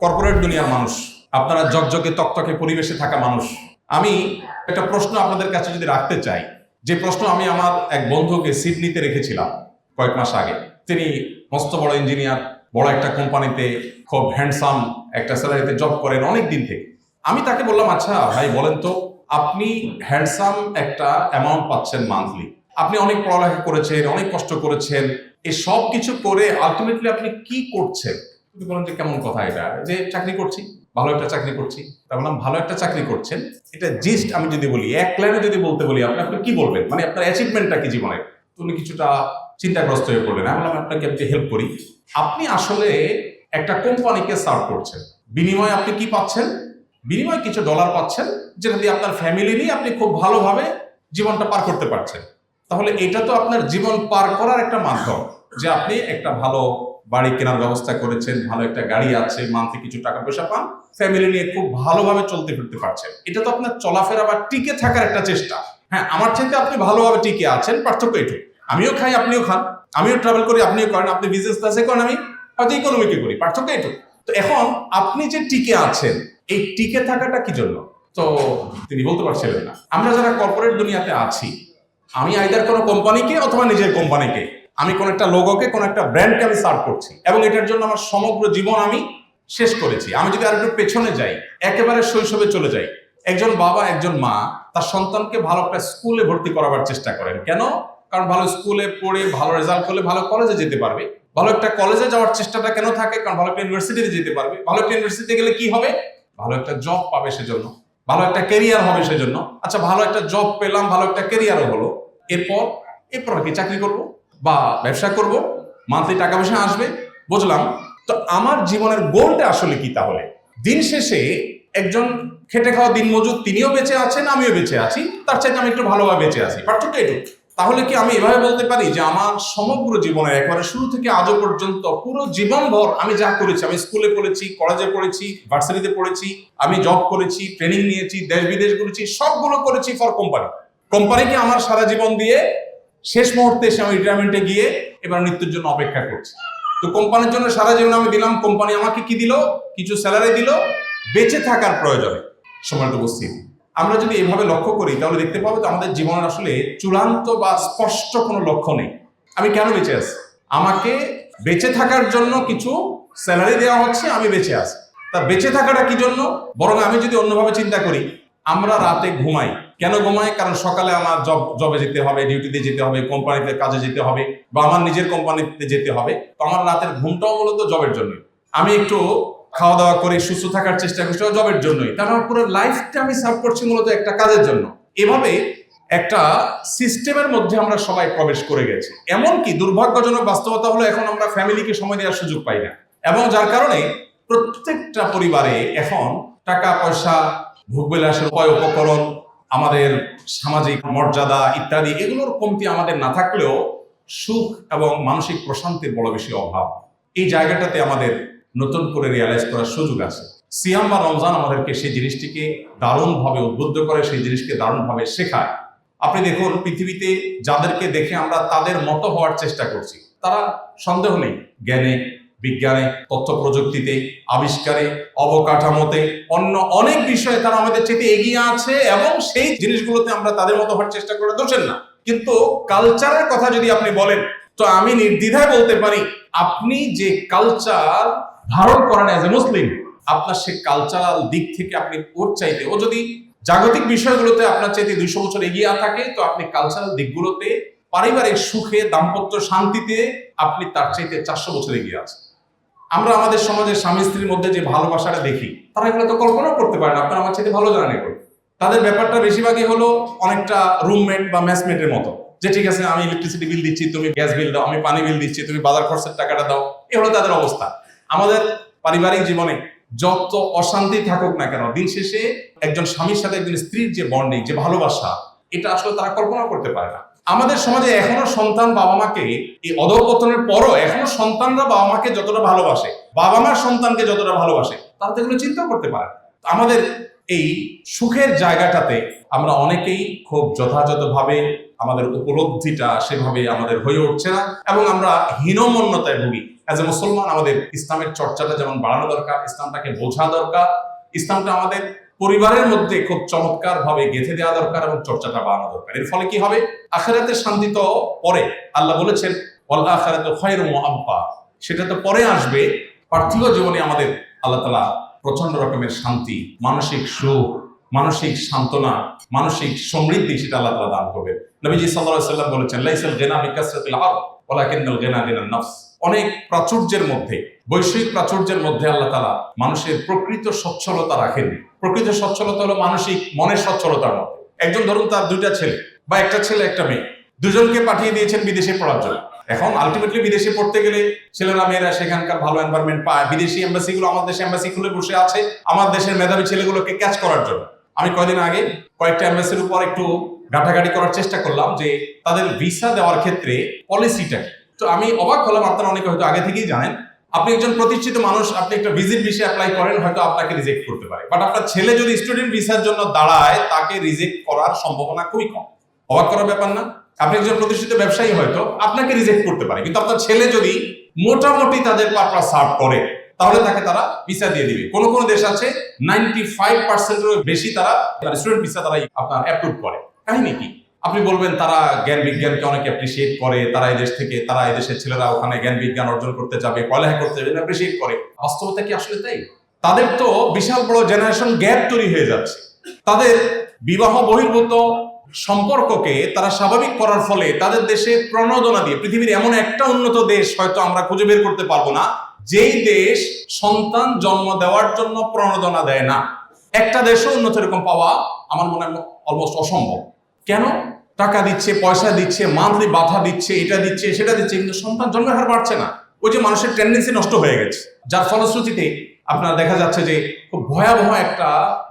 Corporate দুনিয়ার মানুষ, আপনারা জকজকে তকতকে পরিবেশে থাকা মানুষ। আমি একটা প্রশ্ন আপনাদের কাছে যদি রাখতে চাই, যে প্রশ্ন আমি আমার এক বন্ধুকে সিডনিতে রেখেছিলাম কয়েক মাস আগে। তিনি মস্ত বড় ইঞ্জিনিয়ার, বড় একটা কোম্পানিতে খুব হ্যান্ডসাম একটা স্যালারিতে জব করেন অনেক দিন থেকে। আমি তাকে বললাম, আচ্ছা ভাই বলেন তো, আপনি হ্যান্ডসাম একটা অ্যামাউন্ট পাচ্ছেন মান্থলি, আপনি অনেক পড়ালেখা করেছেন, অনেক কষ্ট করেছেন, এই সব কিছু করে আলটিমেটলি আপনি কি করছেন? বলেন যে কেমন কথা এটা, যে চাকরি করছি, ভালো একটা চাকরি করছি। তা বললাম, ভালো একটা চাকরি করছেন, এটা জিস্ট আমি যদি বলি, এক লাইনে যদি বলতে বলি, আপনি কি বলবেন? মানে আপনার অ্যাচিভমেন্টটা কি জীবনে? উনি কিছুটা চিন্তাগ্রস্ত হয়ে পড়লেন। আমি বললাম, আপনাকে আমি হেল্প করি। আপনি আসলে একটা কোম্পানিকে সার্ভ করছেন, বিনিময়ে আপনি কি পাচ্ছেন? বিনিময়ে কিছু ডলার পাচ্ছেন, যেটা দিয়ে আপনার ফ্যামিলি নিয়ে আপনি খুব ভালোভাবে জীবনটা পার করতে পারছেন। তাহলে এটা তো আপনার জীবন পার করার একটা মাধ্যম, যে আপনি একটা ভালো বাড়ি কেনার ব্যবস্থা করেছেন, ভালো একটা গাড়ি আছে, মান্থলি কিছু টাকা পয়সা পান, ফ্যামিলি নিয়ে খুব ভালোভাবে চলতে ফিরতে পারছেন। এটা তো আপনার চলাফেরা বা টিকে থাকার একটা চেষ্টা। হ্যাঁ, আমার চাইতে আপনি ভালোভাবে টিকে আছেন, পার্থক্য এটুকু। আমিও খাই, আপনিও খান, আমিও ট্রাভেল করি, আপনিও করেন, আপনি বিজনেস ক্লাসে করেন, আমি হয়তো ইকোনমিকে করি, পার্থক্য এটুকু। তো এখন আপনি যে টিকে আছেন, এই টিকে থাকাটা কি জন্য? তো তিনি বলতে পারছিলেন না। আমরা যারা কর্পোরেট দুনিয়াতে আছি, আমি আইদার কোনো কোম্পানিকে অথবা নিজের কোম্পানিকে, আমি কোন একটা লোগোকে, কোন একটা ব্র্যান্ডকে আমি সার্ভ করছি, এবং এটার জন্য আমার সমগ্র জীবন আমি শেষ করেছি। আমি যদি আরেকটু পেছনে যাই, একেবারে শৈশবে চলে যাই, একজন বাবা, একজন মা তার সন্তানকে ভালো একটা স্কুলে ভর্তি করাবার চেষ্টা করেন। কেন? কারণ ভালো স্কুলে পড়ে ভালো রেজাল্ট করলে ভালো কলেজে যেতে পারবে। ভালো একটা কলেজে যাওয়ার চেষ্টাটা কেন থাকে? কারণ ভালো একটা ইউনিভার্সিটিতে যেতে পারবে। ভালো একটা ইউনিভার্সিটিতে গেলে কি হবে? ভালো একটা জব পাবে, সেজন্য ভালো একটা ক্যারিয়ার হবে সেজন্য। আচ্ছা, ভালো একটা জব পেলাম, ভালো একটা ক্যারিয়ারও হলো, এরপর কি চাকরি করব বা ব্যবসা করব, মান্থলি টাকা পয়সা আসবে, বুঝলাম। তো আমার জীবনের গোলটা আসলে কি? তাহলে দিন শেষে একজন খেটে খাওয়া দিনমজুর, তিনিও বেঁচে আছেন, আমিও বেঁচে আছি, তার চাইতে আমি একটু ভালোভাবে বেঁচে আছি, পার্থক্য এটুকু। তাহলে কি আমি এভাবে বলতে পারি যে আমার সমগ্র জীবনের একেবারে শুরু থেকে আজও পর্যন্ত পুরো জীবনভর আমি যা করেছি, আমি স্কুলে পড়েছি, কলেজে পড়েছি, ভার্সিটিতে পড়েছি, আমি জব করেছি, ট্রেনিং নিয়েছি, দেশ বিদেশ ঘুরেছি, সবগুলো করেছি ফর কোম্পানি। কোম্পানিকে আমার সারা জীবন দিয়ে শেষ মুহূর্তে এসে আমি রিটায়ারমেন্টে গিয়ে এবার মৃত্যুর জন্য অপেক্ষা করছি। তো কোম্পানির জন্য সারা জীবন আমি দিলাম, কোম্পানি আমাকে কি দিল? কিছু স্যালারি দিল বেঁচে থাকার প্রয়োজনে। সময়টা উপস্থিত, আমরা যদি এভাবে লক্ষ্য করি, তাহলে দেখতে পাবো যে আমাদের জীবনের আসলে চূড়ান্ত বা স্পষ্ট কোনো লক্ষ্য নেই। আমি কেন বেঁচে আছি? আমাকে বেঁচে থাকার জন্য কিছু স্যালারি দেওয়া হচ্ছে, আমি বেঁচে আছি। তা বেঁচে থাকাটা কি জন্য? বরং আমি যদি অন্যভাবে চিন্তা করি, আমরা রাতে ঘুমাই। কেন ঘুমাই? কারণ সকালে আমার জবে যেতে হবে, ডিউটিতে যেতে হবে, কোম্পানিতে কাজে যেতে হবে, বা আমার নিজের কোম্পানিতে যেতে হবে। তো আমার রাতের ঘুমটাও মূলত জবের জন্য। আমি একটু খাওয়া দাওয়া করে সুস্থ থাকার চেষ্টা করছি জবের জন্যই। তার আমার পুরো লাইফটা আমি সার্ভ করছি মূলত একটা কাজের জন্য। এভাবে একটা সিস্টেমের মধ্যে আমরা সবাই প্রবেশ করে গেছি। এমনকি দুর্ভাগ্যজনক বাস্তবতা হলো, এখন আমরা ফ্যামিলিকে সময় দেওয়ার সুযোগ পাই না, এবং যার কারণে প্রত্যেকটা পরিবারে এখন টাকা পয়সা, ভোগবিলাসের উপায় উপকরণ, আমাদের সামাজিক মর্যাদা ইত্যাদি, এগুলোর কমতি আমাদের না থাকলেও সুখ এবং মানসিক প্রশান্তির বড় বেশি অভাব। এই জায়গাটাতে আমাদের নতুন করে রিয়ালাইজ করার সুযোগ আছে। সিয়াম বা রমজান আমাদেরকে সেই জিনিসটিকে দারুণভাবে উদ্বুদ্ধ করে, সেই জিনিসকে দারুণভাবে শেখায়। আপনি দেখুন, পৃথিবীতে যাদেরকে দেখে আমরা তাদের মতো হওয়ার চেষ্টা করছি, তারা সন্দেহ নেই জ্ঞানে, বিজ্ঞানে, তথ্য প্রযুক্তিতে, আবিষ্কারে, অবকাঠামোতে, অন্য অনেক বিষয়ে তারা আমাদের চেয়ে এগিয়ে আছে, এবং সেই জিনিসগুলোতে আমরা তাদের মতো হওয়ার চেষ্টা করে দোষের না। কিন্তু কালচারের কথা যদি আপনি বলেন, তো আমি নির্দ্বিধায় বলতে পারি, আপনি যে কালচার ধারণ করেন অ্যাজ এ মুসলিম, আপনার সে কালচারাল দিক থেকে আপনি ওর চাইতে, ও যদি জাগতিক বিষয়গুলোতে আপনার চাইতে 200 বছর এগিয়ে থাকে, তো আপনি কালচারাল দিকগুলোতে, পারিবারিক সুখে, দাম্পত্য শান্তিতে আপনি তার চাইতে 400 বছর এগিয়ে আছেন। আমরা আমাদের সমাজে স্বামী স্ত্রীর মধ্যে যে ভালোবাসাটা দেখি, তারা এগুলো তো কল্পনাও করতে পারে না। আপনার আমার চাইতে ভালো জানেন এগুলো। তাদের ব্যাপারটা বেশিরভাগই হলো অনেকটা রুমমেট বা ম্যাচমেটের মতো, যে ঠিক আছে, আমি ইলেকট্রিসিটি বিল দিচ্ছি, তুমি গ্যাস বিল দাও, আমি পানি বিল দিচ্ছি, তুমি বাজার খরচের টাকাটা দাও। এ হলো তাদের অবস্থা। আমাদের পারিবারিক জীবনে যত অশান্তি থাকুক না কেন, দিন শেষে একজন স্বামীর সাথে একজন স্ত্রীর যে বন্ডিং, যে ভালোবাসা, এটা আসলে তারা কল্পনা করতে পারে না। আমাদের সমাজে এখনো সন্তান বাবা মাকে, এই অধঃপতনের পরও এখনো সন্তানরা বাবা মাকে যতটা ভালোবাসে, বাবা মার সন্তানকে যতটা ভালোবাসে, তারা তো এগুলো চিন্তাও করতে পারে। আমাদের এই সুখের জায়গাটাতে আমরা অনেকেই খুব যথাযথভাবে আমাদের উপলব্ধিটা সেভাবে আমাদের হয়ে উঠছে না এবং আমরা হীনমন্যতায় ভুগি। অ্যাজ এ মুসলমান আমাদের ইসলামের চর্চাটা যেমন বাড়ানো দরকার, ইসলামটাকে বোঝা দরকার, ইসলামটা আমাদের পরিবারের মধ্যে খুব চমৎকার ভাবে গেঁথে দেওয়া দরকার এবং চর্চাটা বাড়ানো দরকার। এর ফলে কি হবে? আখিরাতের শান্তি তো পরে, আল্লাহ বলেছেন ওয়াল আখিরাতু খায়রুম ওয়া আবকা, সেটা তো পরে আসবে। পার্থিব জীবনে আমাদের আল্লাহ তাআলা প্রচন্ড রকমের শান্তি, মানসিক সুখ, মানসিক সান্ত্বনা, মানসিক সমৃদ্ধি সেটা আল্লাহ তাআলা দান করবে। নবীজি সাল্লাল্লাহু আলাইহি ওয়াসাল্লাম বলেছেন লাইসাল গিনা বিকাসরাতিল আরদ ওয়ালাকিন্নাল গিনা গিনান নফস। অনেক প্রাচুর্যের মধ্যে, বৈশ্বিক প্রাচুর্যের মধ্যে আল্লাহ তাআলা মানুষের প্রকৃত সচ্ছলতা রাখেন। প্রকৃত সচ্ছলতা হলো মানসিক মনের সচ্ছলতার মধ্যে। একজন ধরুন তার দুইটা ছেলে বা একটা ছেলে একটা মেয়ে, দুজনকে পাঠিয়ে দিয়েছেন বিদেশে পড়ার জন্য। এখন আলটিমেটলি বিদেশে পড়তে গেলে ছেলেরা মেয়েরা সেখানকার ভালো এনভায়রনমেন্ট পায়। বিদেশি এম্বাসিগুলো, আমাদের দেশে এম্বাসি খুলে বসে আছে আমার দেশের মেধাবী ছেলেগুলোকে ক্যাচ করার জন্য। আমি কয়দিন আগে কয়েকটা এম্বাসির উপর একটু ঘাটাঘাটি করার চেষ্টা করলাম যে তাদের ভিসা দেওয়ার ক্ষেত্রে পলিসিটা কি। তো আমি অবাক হলাম, আপনারা অনেকে হয়তো আগে থেকেই জানেন, আপনি একজন প্রতিষ্ঠিত মানুষ, আপনি একটা ভিজিট ভিসা অ্যাপ্লাই করেন, হয়তো আপনাকে রিজেক্ট করতে পারে, বাট আপনার ছেলে যদি স্টুডেন্ট ভিসার জন্য দাঁড়ায় তাকে রিজেক্ট করার সম্ভাবনা খুবই কম। অবাক করার ব্যাপার না? আপনি একজন প্রতিষ্ঠিত ব্যবসায়ী, হয়তো আপনাকে রিজেক্ট করতে পারে, কিন্তু আপনার ছেলে যদি মোটামুটি তাদের পারপাস সার্ভ করে তাহলে তাকে তারা ভিসা দিয়ে দিবে। কোন কোন দেশ আছে 95%-এরও বেশি তারা স্টুডেন্ট ভিসা তারা আপনার অ্যাপ্রুভ করে। কাহিনী কি? আপনি বলবেন তারা জ্ঞান বিজ্ঞানকে অনেক অ্যাপ্রিসিয়েট করে, তারা এই দেশ থেকে, তারা এই দেশের ছেলেরা ওখানে জ্ঞান বিজ্ঞান অর্জন করতে যাবে, পড়ালেখা করতে যাবে, অ্যাপ্রিসিয়েট করে। বাস্তবতা কি আসলে তাই? তাদের তো বিশাল বড় জেনারেশন গ্যাপ তৈরি হয়ে যাচ্ছে। তাদের বিবাহ বহির্ভূত সম্পর্ককে তারা স্বাভাবিক করার ফলে তাদের দেশে প্রণোদনা দিয়ে, পৃথিবীর এমন একটা উন্নত দেশ হয়তো আমরা খুঁজে বের করতে পারবো না যেই দেশ সন্তান জন্ম দেওয়ার জন্য প্রণোদনা দেয় না। একটা দেশও উন্নত এরকম পাওয়া আমার মনে হয় অলমোস্ট অসম্ভব। কেন? টাকা দিচ্ছে, পয়সা দিচ্ছে, মান্থলি বাধা দিচ্ছে, এটা দিচ্ছে, সেটা দিচ্ছে, কিন্তু সন্তান জন্মের হার বাড়ছে না। ওই যে মানুষের টেন্ডেন্সি নষ্ট হয়ে গেছে, যার ফলশ্রুতিতে আপনার দেখা যাচ্ছে যে খুব ভয়াবহ একটা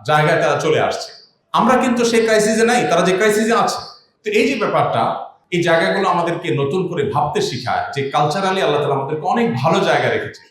জায়গায় তারা চলে আসছে। আমরা কিন্তু সেই ক্রাইসিসে নাই, তারা যে ক্রাইসিসে আছে। তো এই যে ব্যাপারটা, এই জায়গাগুলো আমাদেরকে নতুন করে ভাবতে শেখায় যে কালচারালি আল্লাহ তাআলা আমাদেরকে অনেক ভালো জায়গা রেখেছে।